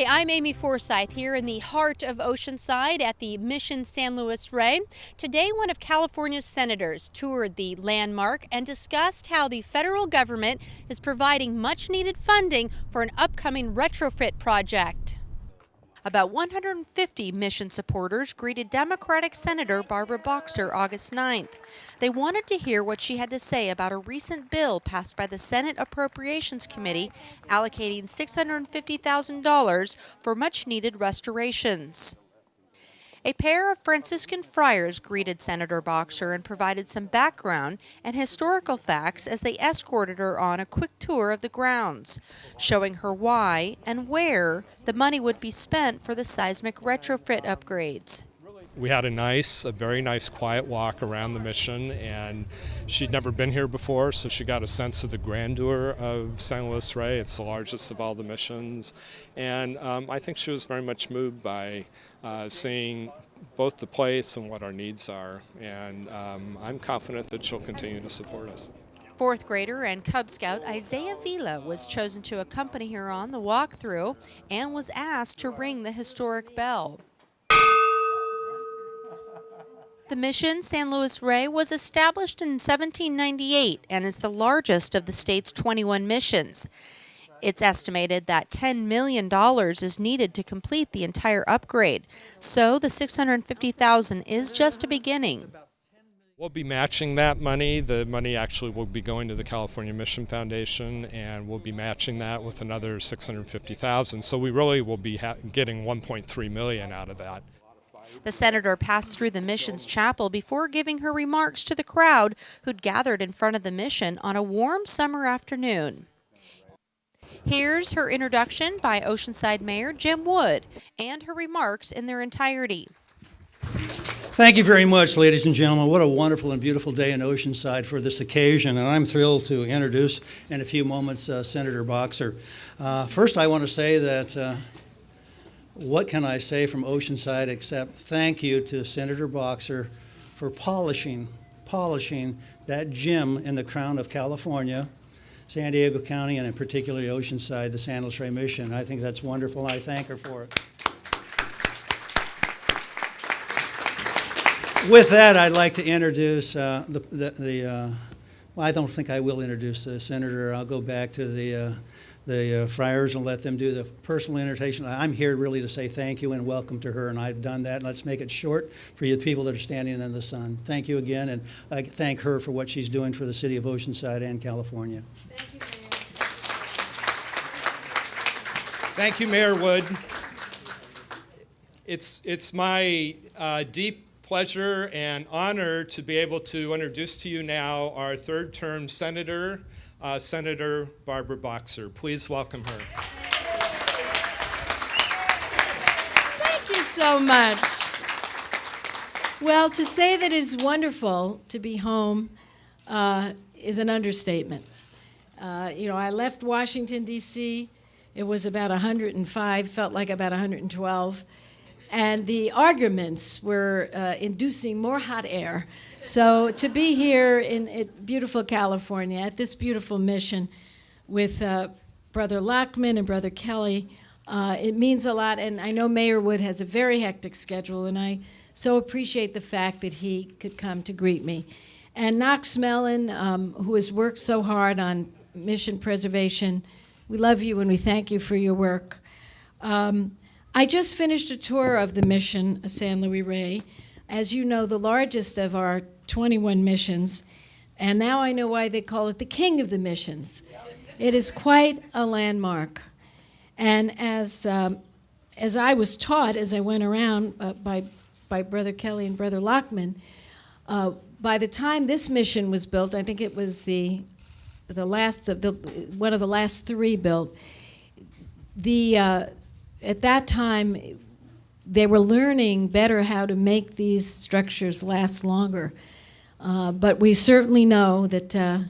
Hi, I'm Amy Forsyth here in the heart of Oceanside at the Mission San Luis Rey. Today, one of California's senators toured the landmark and discussed how the federal government is providing much-needed funding for an upcoming retrofit project. About 150 Mission supporters greeted Democratic Senator Barbara Boxer August 9th. They wanted to hear what she had to say about a recent bill passed by the Senate Appropriations Committee allocating $650,000 for much-needed restorations. A pair of Franciscan friars greeted Senator Boxer and provided some background and historical facts as they escorted her on a quick tour of the grounds, showing her why and where the money would be spent for the seismic retrofit upgrades. We had a very nice quiet walk around the Mission, and she'd never been here before, so she got a sense of the grandeur of San Luis Rey. It's the largest of all the missions, and I think she was very much moved by seeing both the place and what our needs are, and I'm confident that she'll continue to support us. Fourth grader and Cub Scout Isiah Villa was chosen to accompany her on the walkthrough and was asked to ring the historic bell. The Mission San Luis Rey was established in 1798 and is the largest of the state's 21 missions. It's estimated that $10 million is needed to complete the entire upgrade, so the $650,000 is just a beginning. We'll be matching that money. The money actually will be going to the California Mission Foundation, and we'll be matching that with another $650,000. So we really will be getting $1.3 million out of that. The senator passed through the mission's chapel before giving her remarks to the crowd who'd gathered in front of the mission on a warm summer afternoon. Here's her introduction by Oceanside Mayor Jim Wood and her remarks in their entirety. Thank you very much, ladies and gentlemen. What a wonderful and beautiful day in Oceanside for this occasion, and I'm thrilled to introduce in a few moments Senator Boxer. First, I want to say that what can I say from Oceanside except thank you to Senator Boxer for polishing that gem in the crown of California, San Diego County, and in particular Oceanside, the San Luis Rey Mission. I think that's wonderful, and I thank her for it. With that, I'd like to introduce well, I don't think I will introduce the senator. I'll go back to the friars and let them do the personal invitation. I'm here really to say thank you and welcome to her, and I've done that. Let's make it short for you people that are standing in the sun. Thank you again, and I thank her for what she's doing for the city of Oceanside and California. Thank you, Mayor. Thank you, Mayor Wood. It's my deep pleasure and honor to be able to introduce to you now our third-term senator, Senator Barbara Boxer. Please welcome her. Thank you so much. Well, to say that it's wonderful to be home is an understatement. I left Washington, D.C. It was about 105, felt like about 112. And the arguments were inducing more hot air. So to be here in beautiful California at this beautiful mission with Brother Lockman and Brother Kelly, it means a lot. And I know Mayor Wood has a very hectic schedule, and I so appreciate the fact that he could come to greet me. And Knox Mellon, who has worked so hard on mission preservation, we love you and we thank you for your work. I just finished a tour of the Mission San Luis Rey, as you know, the largest of our 21 missions, and now I know why they call it the king of the missions. It is quite a landmark. And as I was taught as I went around by Brother Kelly and Brother Lockman, by the time this mission was built, I think it was the last of one of the last three built, at that time, they were learning better how to make these structures last longer. But we certainly know that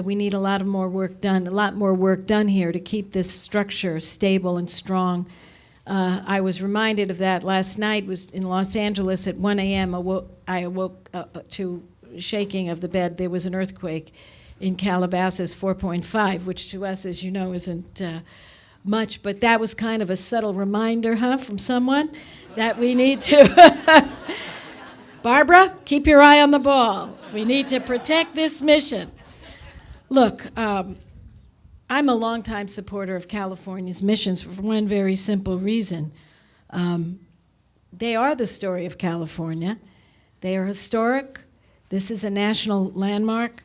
we need a lot more work done here to keep this structure stable and strong. I was reminded of that last night. Was in Los Angeles at 1 a.m. I awoke to shaking of the bed. There was an earthquake in Calabasas, 4.5, which to us, as you know, isn't much, but that was kind of a subtle reminder, from someone that we need to. Barbara, keep your eye on the ball. We need to protect this mission. Look, I'm a longtime supporter of California's missions for one very simple reason. They are the story of California. They are historic. This is a national landmark.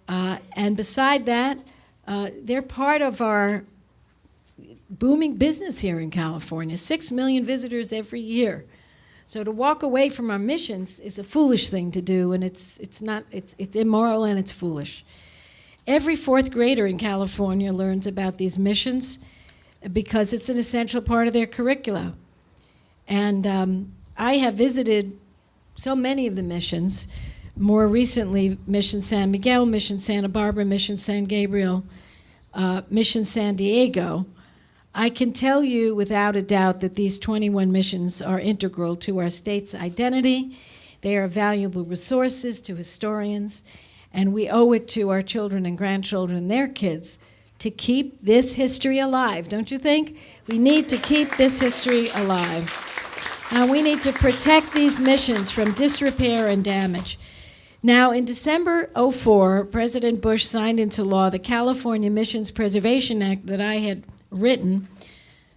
And beside that, they're part of our booming business here in California. 6 million visitors every year. So to walk away from our missions is a foolish thing to do, and it's immoral and it's foolish. Every fourth grader in California learns about these missions because it's an essential part of their curricula. And I have visited so many of the missions, more recently Mission San Miguel, Mission Santa Barbara, Mission San Gabriel, Mission San Diego. I can tell you without a doubt that these 21 missions are integral to our state's identity. They are valuable resources to historians, and we owe it to our children and grandchildren and their kids to keep this history alive, don't you think? We need to keep this history alive. And we need to protect these missions from disrepair and damage. Now, in December '04, President Bush signed into law the California Missions Preservation Act that I had written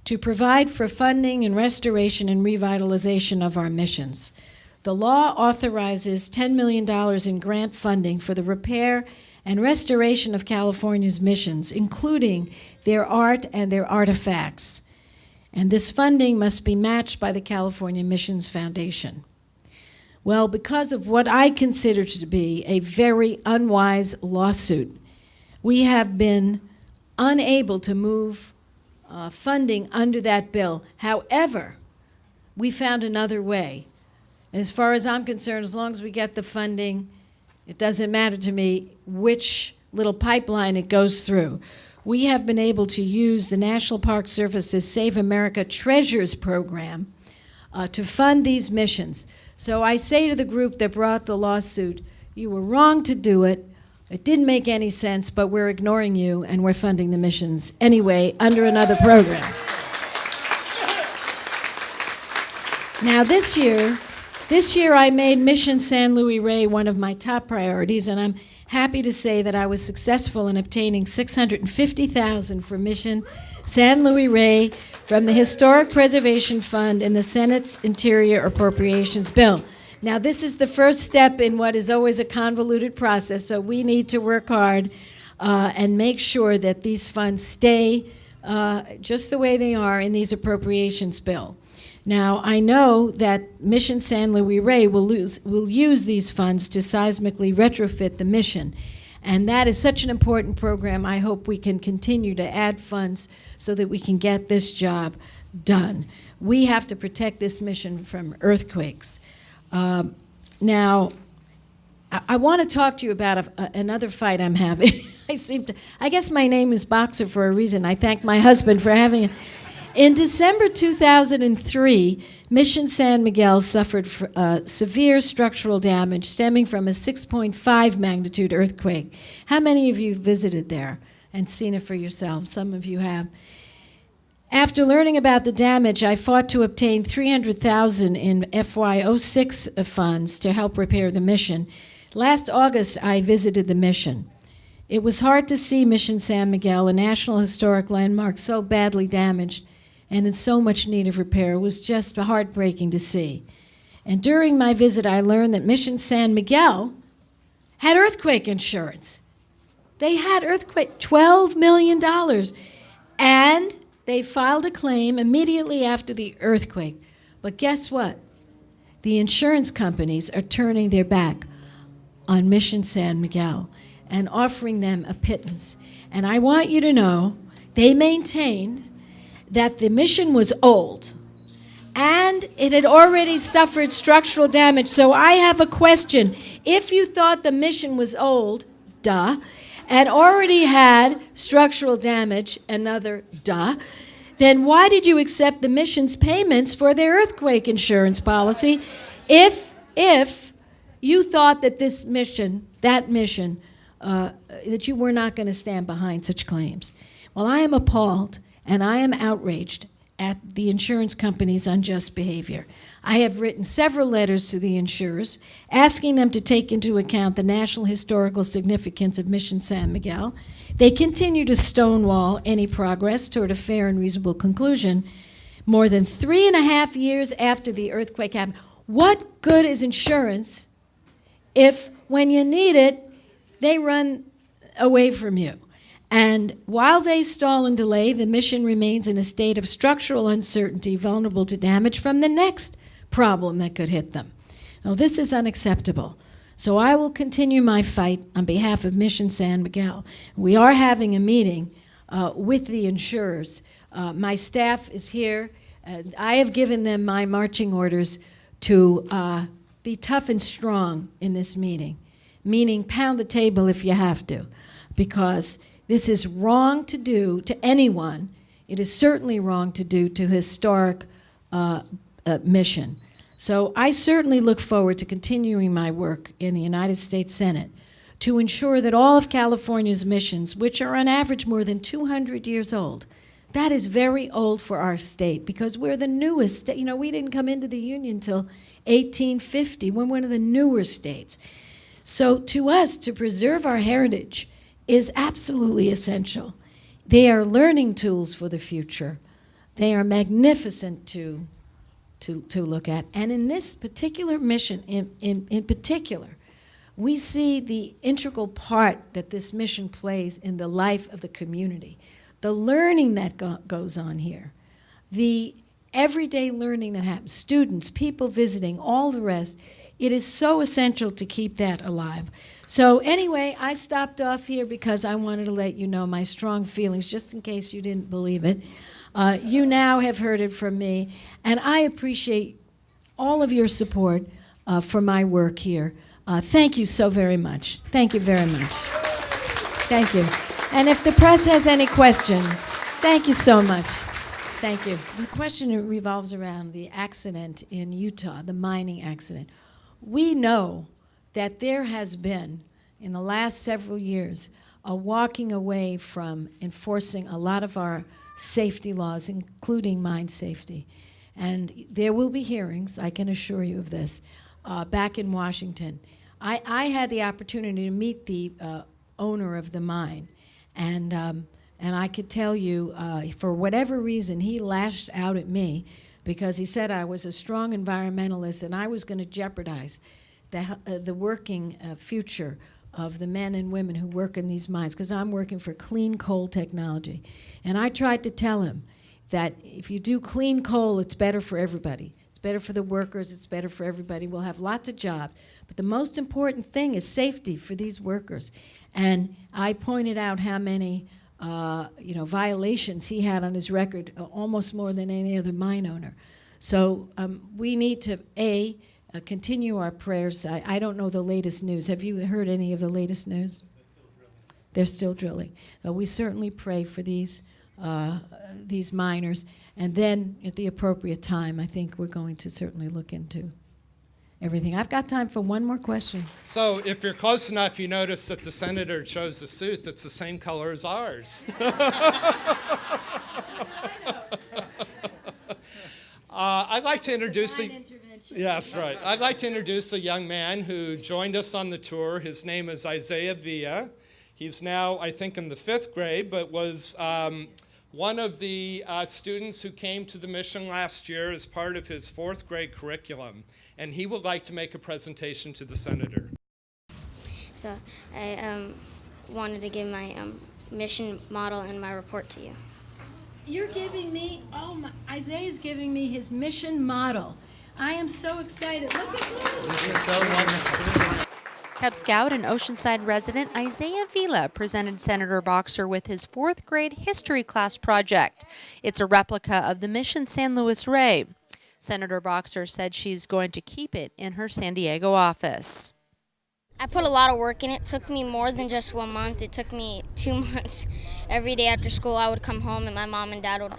to provide for funding and restoration and revitalization of our missions. The law authorizes $10 million in grant funding for the repair and restoration of California's missions, including their art and their artifacts. And this funding must be matched by the California Missions Foundation. Well, because of what I consider to be a very unwise lawsuit, we have been unable to move funding under that bill. However, we found another way. And as far as I'm concerned, as long as we get the funding, it doesn't matter to me which little pipeline it goes through. We have been able to use the National Park Service's Save America Treasures program to fund these missions. So I say to the group that brought the lawsuit, you were wrong to do it. It didn't make any sense, but we're ignoring you and we're funding the missions anyway under another program. Now this year I made Mission San Luis Rey one of my top priorities, and I'm happy to say that I was successful in obtaining $650,000 for Mission San Luis Rey from the Historic Preservation Fund in the Senate's Interior Appropriations Bill. Now, this is the first step in what is always a convoluted process, so we need to work hard and make sure that these funds stay just the way they are in these appropriations bill. Now, I know that Mission San Luis Rey will use these funds to seismically retrofit the mission, and that is such an important program. I hope we can continue to add funds so that we can get this job done. We have to protect this mission from earthquakes. Now, I want to talk to you about another fight I'm having. I guess my name is Boxer for a reason. I thank my husband for having it. In December 2003, Mission San Miguel suffered severe structural damage stemming from a 6.5 magnitude earthquake. How many of you visited there and seen it for yourselves? Some of you have. After learning about the damage, I fought to obtain $300,000 in FY06 funds to help repair the mission. Last August, I visited the mission. It was hard to see Mission San Miguel, a National Historic Landmark, so badly damaged and in so much need of repair. It was just heartbreaking to see. And during my visit, I learned that Mission San Miguel had earthquake insurance. They had $12 million. And they filed a claim immediately after the earthquake. But guess what? The insurance companies are turning their back on Mission San Miguel and offering them a pittance. And I want you to know they maintained that the mission was old and it had already suffered structural damage. So I have a question. If you thought the mission was old, and already had structural damage, another then why did you accept the mission's payments for their earthquake insurance policy if you thought that that you were not going to stand behind such claims? Well, I am appalled, and I am outraged at the insurance company's unjust behavior. I have written several letters to the insurers asking them to take into account the national historical significance of Mission San Miguel. They continue to stonewall any progress toward a fair and reasonable conclusion more than 3.5 years after the earthquake happened. What good is insurance if, when you need it, they run away from you? And while they stall and delay, the mission remains in a state of structural uncertainty, vulnerable to damage from the next problem that could hit them. Now, this is unacceptable. So I will continue my fight on behalf of Mission San Miguel. We are having a meeting with the insurers. My staff is here. I have given them my marching orders to be tough and strong in this meeting, meaning pound the table if you have to, because this is wrong to do to anyone. It is certainly wrong to do to historic mission. So I certainly look forward to continuing my work in the United States Senate to ensure that all of California's missions, which are on average more than 200 years old, that is very old for our state because we're the newest state. You know, we didn't come into the Union until 1850. We're one of the newer states. So to us, to preserve our heritage is absolutely essential. They are learning tools for the future. They are magnificent to look at. And in this particular mission, in particular, we see the integral part that this mission plays in the life of the community. The learning that goes on here, the everyday learning that happens, students, people visiting, all the rest, it is so essential to keep that alive. So anyway, I stopped off here because I wanted to let you know my strong feelings, just in case you didn't believe it. You now have heard it from me, and I appreciate all of your support for my work here. Thank you so very much. Thank you very much. Thank you. And if the press has any questions, thank you so much. Thank you. The question revolves around the accident in Utah, the mining accident. We know that there has been, in the last several years, a walking away from enforcing a lot of our safety laws, including mine safety. And there will be hearings, I can assure you of this, back in Washington. I had the opportunity to meet the owner of the mine, and I could tell you, for whatever reason, he lashed out at me because he said I was a strong environmentalist and I was going to jeopardize the working future of the men and women who work in these mines, because I'm working for clean coal technology. And I tried to tell him that if you do clean coal, it's better for everybody. It's better for the workers, it's better for everybody. We'll have lots of jobs. But the most important thing is safety for these workers. And I pointed out how many violations he had on his record, almost more than any other mine owner. So we need to, continue our prayers. I don't know the latest news. Have you heard any of the latest news? They're still drilling. We certainly pray for these miners. And then at the appropriate time, I think we're going to certainly look into everything. I've got time for one more question. So if you're close enough, you notice that the senator chose a suit that's the same color as ours. I'd like to introduce Yes, right. I'd like to introduce a young man who joined us on the tour. His name is Isiah Villa. He's now, I think, in the 5th grade, but was one of the students who came to the mission last year as part of his 4th grade curriculum. And he would like to make a presentation to the senator. So I wanted to give my mission model and my report to you. You're giving me, Isaiah's giving me his mission model. I am so excited. Look at this. This is so wonderful. Cub Scout and Oceanside resident Isiah Villa presented Senator Boxer with his 4th grade history class project. It's a replica of the Mission San Luis Rey. Senator Boxer said she's going to keep it in her San Diego office. I put a lot of work in it. It took me more than just 1 month. It took me 2 months. Every day after school, I would come home and my mom and dad would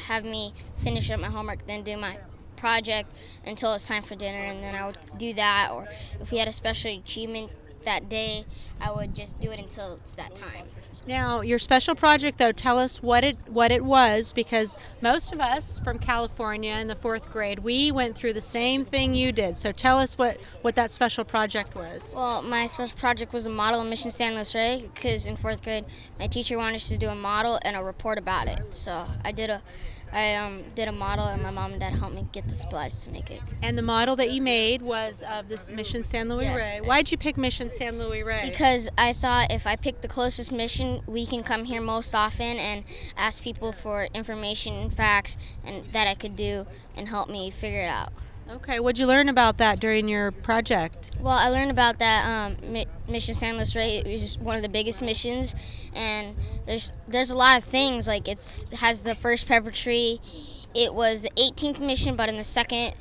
have me finish up my homework, then do my project until it's time for dinner, and then I would do that. Or if we had a special achievement that day. I would just do it until it's that time. Now, your special project, though, tell us what it was, because most of us from California in the 4th grade, we went through the same thing you did. So tell us what that special project was. Well, my special project was a model of Mission San Luis Rey, because in 4th grade, my teacher wanted us to do a model and a report about it. So I did a model, and my mom and dad helped me get the supplies to make it. And the model that you made was of this Mission San Luis Yes. Rey. Why'd you pick Mission San Luis Rey? Because I thought if I pick the closest mission, we can come here most often and ask people for information and facts and that I could do and help me figure it out. Okay, what'd you learn about that during your project? Well, I learned about that Mission San Luis Rey. It was just one of the biggest missions, and there's a lot of things. Like it has the first pepper tree. It was the 18th mission, but in the second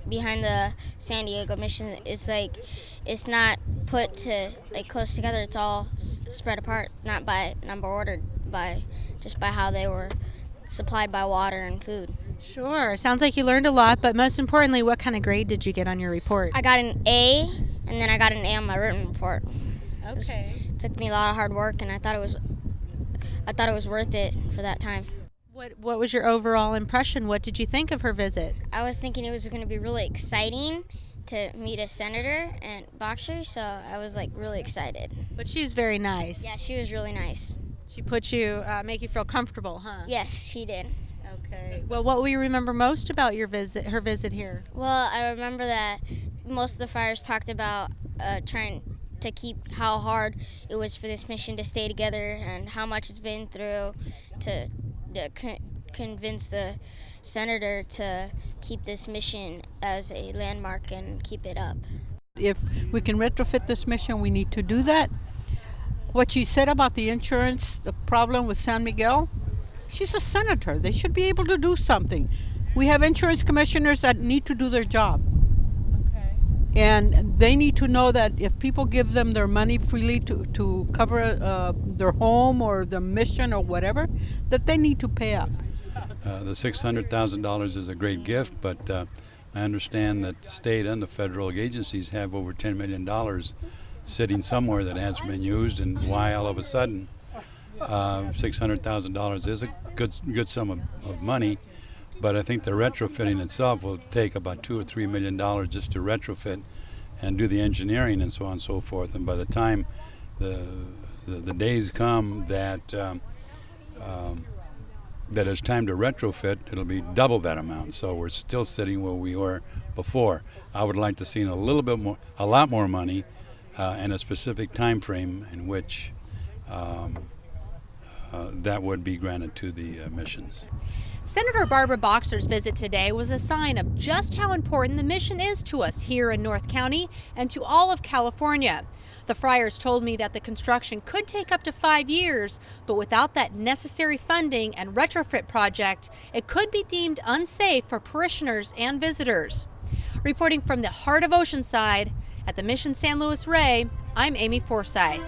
behind the San Diego mission, it's not put to close together. It's all spread apart, not by number ordered, just by how they were supplied by water and food. Sure, sounds like you learned a lot, but most importantly, what kind of grade did you get on your report? I got an A, and then I got an A on my written report. Okay. It took me a lot of hard work, and I thought it was worth it for that time. What was your overall impression? What did you think of her visit? I was thinking it was going to be really exciting to meet a senator and boxer, so I was really excited. But she was very nice. Yeah, she was really nice. She make you feel comfortable, huh? Yes, she did. Okay. Well, what will you remember most about her visit here? Well, I remember that most of the friars talked about trying to keep how hard it was for this mission to stay together and how much it's been through to convince the senator to keep this mission as a landmark and keep it up. If we can retrofit this mission, we need to do that. What you said about the insurance, the problem with San Miguel, she's a senator. They should be able to do something. We have insurance commissioners that need to do their job. Okay. And they need to know that if people give them their money freely to cover their home or the mission or whatever, that they need to pay up. The $600,000 is a great gift, but I understand that the state and the federal agencies have over $10 million sitting somewhere that hasn't been used, and why all of a sudden $600,000 is a good sum of money, but I think the retrofitting itself will take about $2 or $3 million just to retrofit and do the engineering and so on and so forth. And by the time the days come that it's time to retrofit, it'll be double that amount. So we're still sitting where we were before. I would like to see a lot more money and a specific time frame in which that would be granted to the missions. Senator Barbara Boxer's visit today was a sign of just how important the mission is to us here in North County and to all of California. The Friars told me that the construction could take up to 5 years, but without that necessary funding and retrofit project, it could be deemed unsafe for parishioners and visitors. Reporting from the heart of Oceanside at the Mission San Luis Rey, I'm Amy Forsythe.